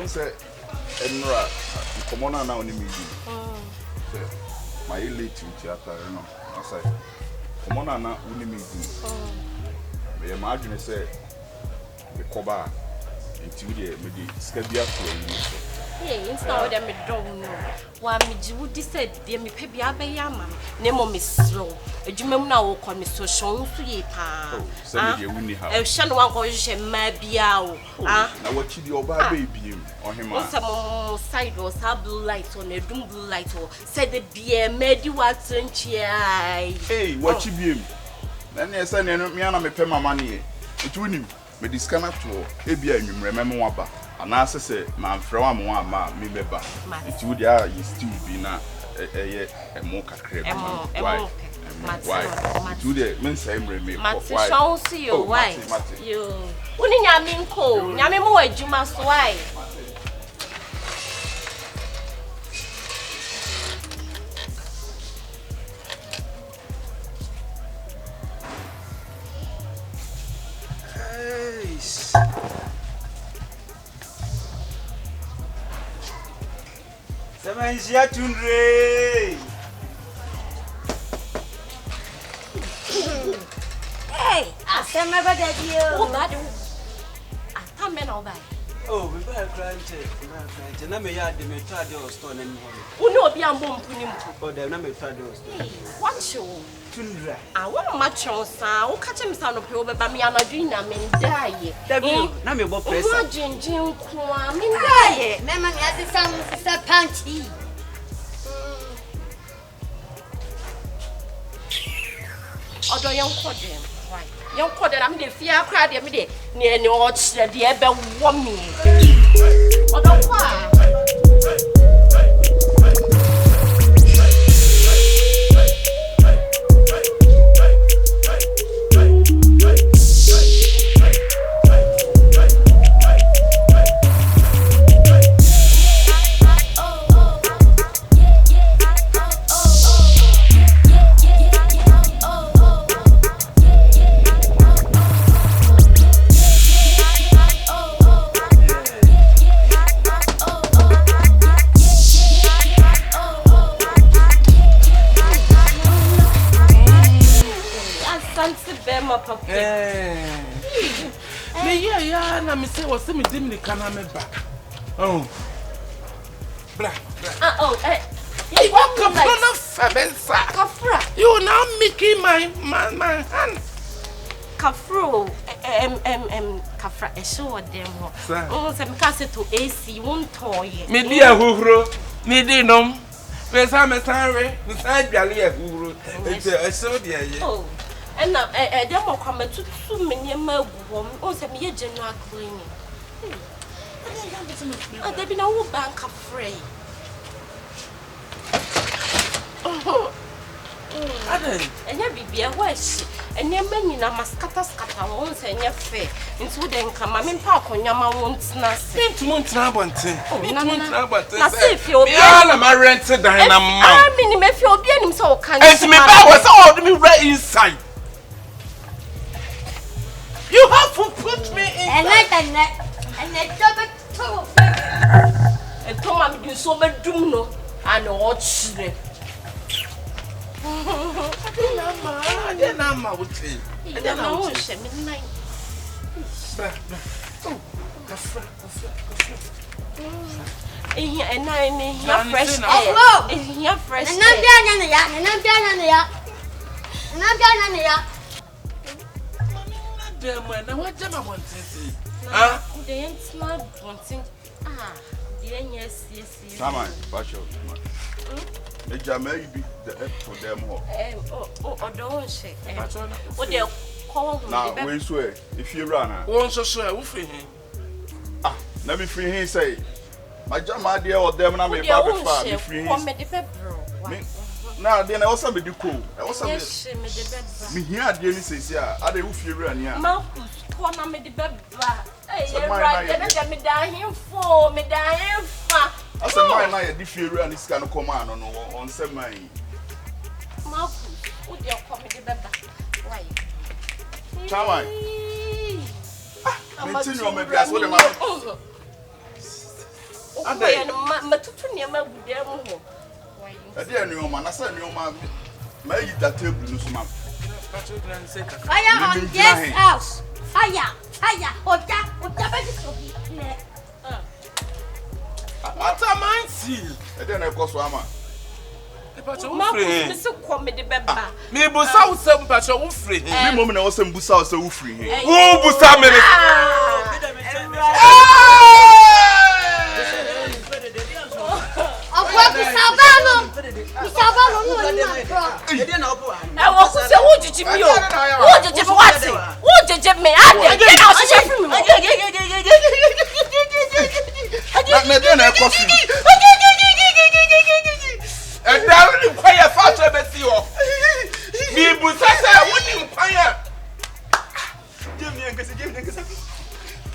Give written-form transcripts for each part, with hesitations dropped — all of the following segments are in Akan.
say Enra Komona na oni meeting. My late theater, you know. I say Komona na oni meeting. Me imagine say the Koba into the Skabia for yeah, instead of them, don't know. Why me would said, dear me pebby abayama, name of Miss Slow. A Jimmy now call me so shown to ye pa. Send you winning house. Shan one question, my biao. Ah, now what you do about baby on him? Some more side was have blue light on a doom blue light or said the beer made you what hey, what you be? Then yes, I know me and me pay my money. It winning. Me discount to a beer, you remember what. And as I say, my friend, my me beba. It would you still be now a mocha cream. Why? Do the men say, why? See you, why? You wouldn't yamin cold, yamin more, you must why. Semansia Tundra. Hey, I said my brother, you. Oh, God. I can't men all by. Oh, we better crunch it. And I may add the metal stone and who know be a bomb punim. Oh, they're not metal. What you? Tundra. I want much on sound. Catch him sound of over by me and a dream. I mean, die. Now me about press. Imagine Jim Kwame. Die. Mamma has the sound of a punchy. Although young Codem, why? Young Codem, I'm the fear crowd every day near the odds that the ever won me. Although why? Yeah, na me say was me dim the camera back. Oh. Blah. You walk Kafra. You now making my hand. Kafro, Kafra, a show them. Oh, some castle to AC, won't toy. Me dear Huro, me dear Where's I'm sorry, beside Galia Huro. It's a so dear. Oh. And now, there will come to 2 million more women, or some year general cleaning. There be no bank of free. And there be a wish, and your men in a mascata once and your fair. Into them come, I mean, park on your mounts, nothing. If you're my rented, I mean, if you're being so kind, was all me right inside. You have to put me in. And I double two. And Tom, you so bad, do no, and watch them. I didn't know my would say. I don't know, midnight. And I hear fresh air. And here fresh. And I'm down on the yacht, and I'm down on the yacht. And I'm down on the yacht. Now what am I want to say? They ain't smart wanting. Yes. Come on, Basho. The Jamaica be the F for them all. Don't shake. What they'll call now, we swear, if you run, won't so swear, who free him? Let me free him, say, my Jama dear or them, and I'm a baby free him. Now, then I also be cool. I also me here, dear Mrs. Yeah, I don't feel run here. Marcus, come on, me the bed. Hey, right, then me dying for me dying for. I said, my night, if you run this kind of command on some money. Marcus, would you come to the bed? Why? Chama. Continue, maybe that's what I'm Okoye no matutu niema gudem ho. Ade anuoma na say anuoma ma yi da table no so ma. Fire on this house. Fire. Oja beji so bi. What am I see? Ade na ekoso ama. Ma me se kom de beba. Me busa wo sem pacho wo free. Me mom na wo sem busa wo se wo free he. Wo busa me. Sabano no ni pro. I was say wo jiji mi o. Wo jiji mi what? Wo jiji me ade. Get out she free me. Na de na ekoso. And now you quiet faster be see o. Me busa say wo ni quiet. Give me ngese.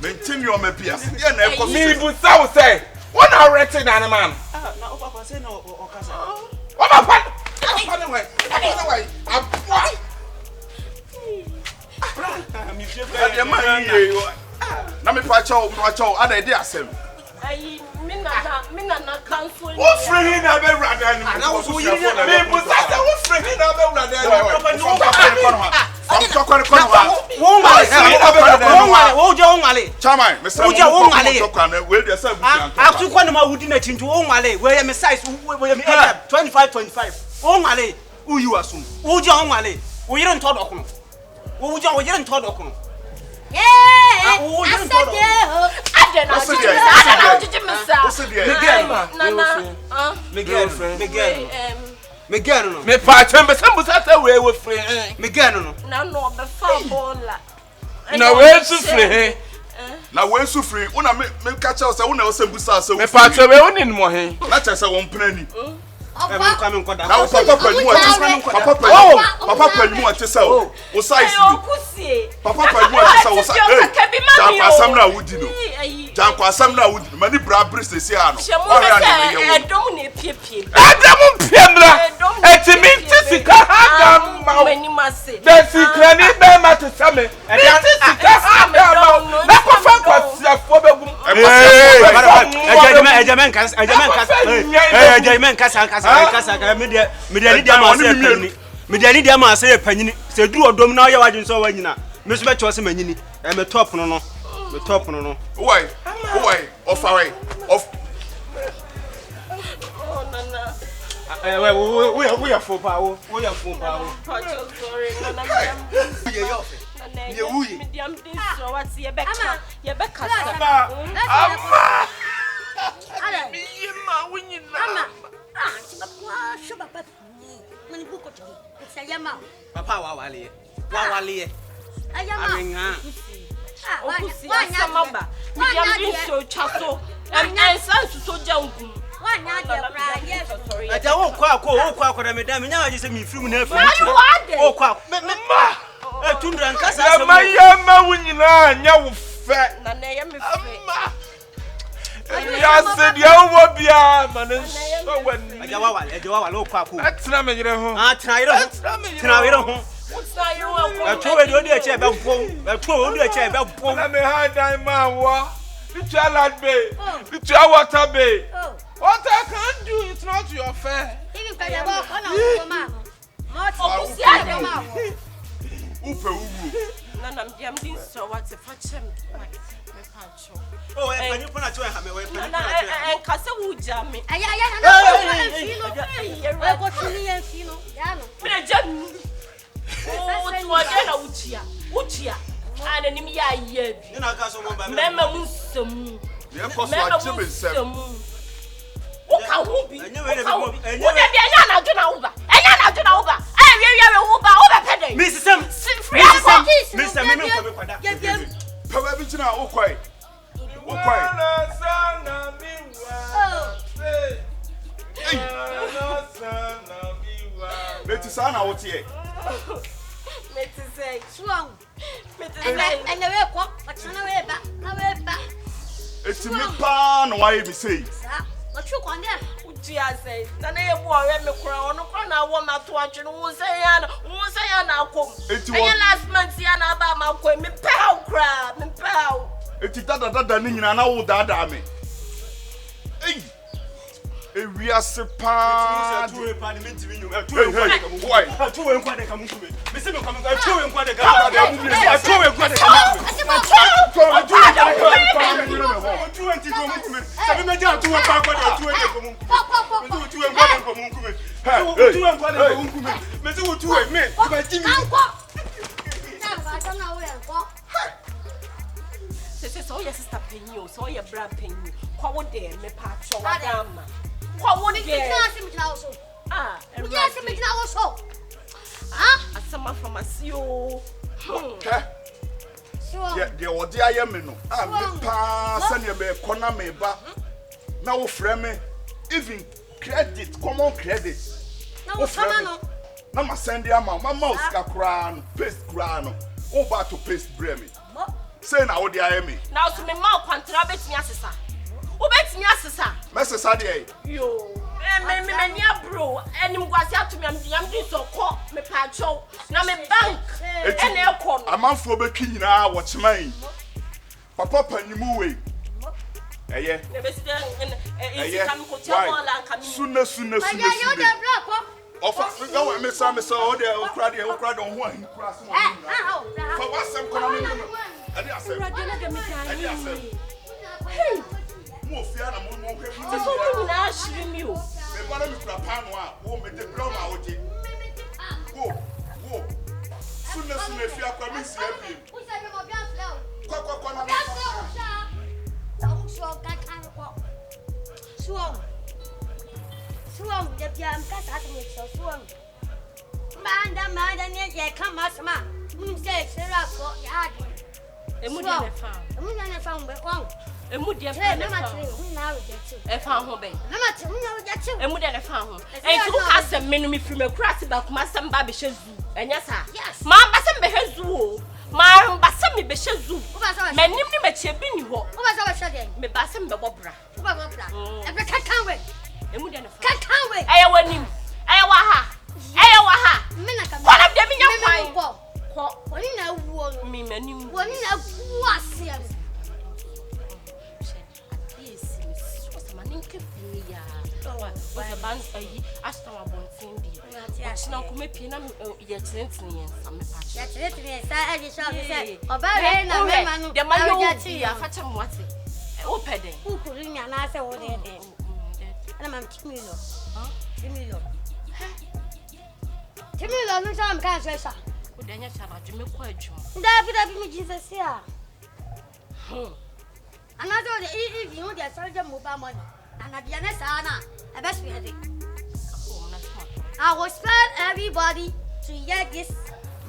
Maintain your mapias. Ye na ekoso. Me busa wo say what are written an man? Na opa say no okasa. What about anyway? Ade man ye na me pa chawo ada de asem. Ayi mina na cancel. Wo free na be rada ni. Na wo so yiri na me busa say wo free na be rada ni. Am chokore kono ha. Wo je onwale. Chairman, Mr. Wo je onwale. We dey say busian. Aktu kwani ma wudi na chintu onwale. We ye me size we ye me 25. Onwale. Uyu asum. Wo je onwale. Wo yire nto dokono. Wo yire nto dokono. Yeah. I said yeah. Ade na jiji me sa. Miguel no. Me pa chambe sem busa say we wo free. Miguel no. Na no be fa bola. Na we su free. Na we su free. Una me ka cha say una wo sem busa say. Me pa chambe woni mo he. Na cha say won pnani. Papa panimu ate say wo size no. Papa panimu ate say wo size. Janko asam na wudi no. Janko asam na wudi mani bra brist esi ano. Edom na piepie. Adam piemra. Etimi tisika hagam ma. The secret ni be ma to same. Tisika hagam ma. Na ko fa kwasia fo begum. Mediani dia ma say panyini se duru odom na ye wadwin so wanyina me so be cho se manyini me top no why off away off Oh nana. We are for power. Sorry nana. Ye wuyi. Medium this so what's ye beka Papa wa wale. Ayama. Okusi asamaba. Medium this so chaso. Sense so jangu. Aja wo kwa na medam nya waje se mi film na afi. Wo kwa. Tundra nkasa se ma wunyina nya wo fe. Na na ye me fe. Ya se dia wo bia man so wan. Aja wa wale wo kwa ko. Atena me yire ho. Tena yire ho. Utna yire ho. Atwo we odi eche be mpom. Na me ha dan ma wo. It's your lad bay. It's your water bay. What I can do is not your fair. Even when you walk on a man. Nana, I'm doing so what's a fetch. Oh, and you put a choice. And Casa would jam me. I and enemy ya ye. Remember Musum. Oka hubi. What have you not done over? And you're not done over. And you're over pede. Mr. It's me pan why you say. What you want there? Utia say, na na YEBOAH me kura ono kura na wo ma to atwe no wo say ya na akom. Enya last month ya na ba ma akom me pau kura, me pau. Eti dada ni nyina na wo dada me. Ewiase pa. Two way pa ni minti mi nyu. Hey, Two way hey, kwa why? Two way kwa de kamu kume. Me se me kwa me two way kwa de kamu. Two way kwa de kamu. Two way ti kamu kume. Sabi me ja two way pa kwa de two way kamu. Two way kwa de kamu kume. Two way kwa de kamu kume. Me se two way me. Ba ti mi. So your sister paying you, so your brother paying you. What would they me patch or whatever? What would they? Ah, and yes, I'm also. Ah, as someone from a CEO. Yeah, the Odia Yamino. I'm the pass and you may corner me back. Now, frame even credit, common credit. Now, Mama send your mamma mouse crown, paste crown, over to paste bremi. Say now, the IME. Now to me, mouth contrabit me, sister. Who bets me, sister? Mrs. Sadia. Yo, me, bro, and you was out to me, I'm doing so call me patrol. Now, me bank and aircon. A month for Becky now, what's mine? Papa, penny move. Eh, Sooner. Offer no Miss Sammy saw there, cried on one cross. For what's some coming? I did say, hey, more fear and more. That's what you ask you. The bottom of the panwa won't make the brown out. Go. Sooner, if you are coming, see him. Swam, the jam cat at me so swam. Man, yeah, come as ma. Say, Sarah, go, yard. A mudia found. A mudia found by one. A mudia found. I found home. A mudia found. And you cast a minimum from a crass about my son Baby Shazu. And yes, sir. Yes. Mamma Sam Behazu. My Bassami Beshazu. My name is Chebini. What was our shutting? Me Bassam Babra. Every can't wait. Can't wait. Ayawaha. What of them in your mind? What in a woman? Me, many one in a was here. Yes, was a man was a band I saw a bon Cindy. Yes, now come up in yet since me and some patch. That's it, I shall say. About the man, fetch him what's it? Open it. Who could ring and answer all day? And I'm Timilo. Timilo, no time can't say so. Then you shall do me quite true. David, me Jesus here. Another if you get soldier move money. And at the end, I best be ready. I will spell everybody to hear this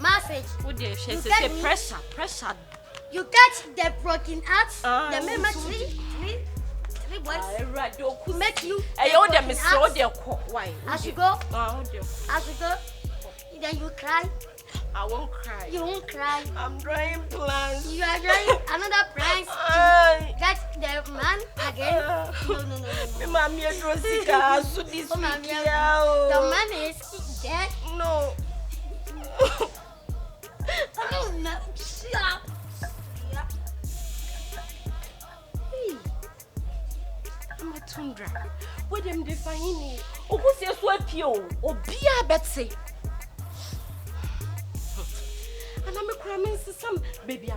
message. Would you say pressure? You get the broken heart, the memory three boys. Make you. I owe them so their why? As you go, then you cry. I won't cry. You won't cry. I'm drawing plans. You are drawing another plans to get the man again. No. Mommy, so this the man is dead. No. Oh no. Stop. I'm a tundra. What them define me? Oh, who's your sweat you? Oh, be a Betsy. And I'm a cramming some baby.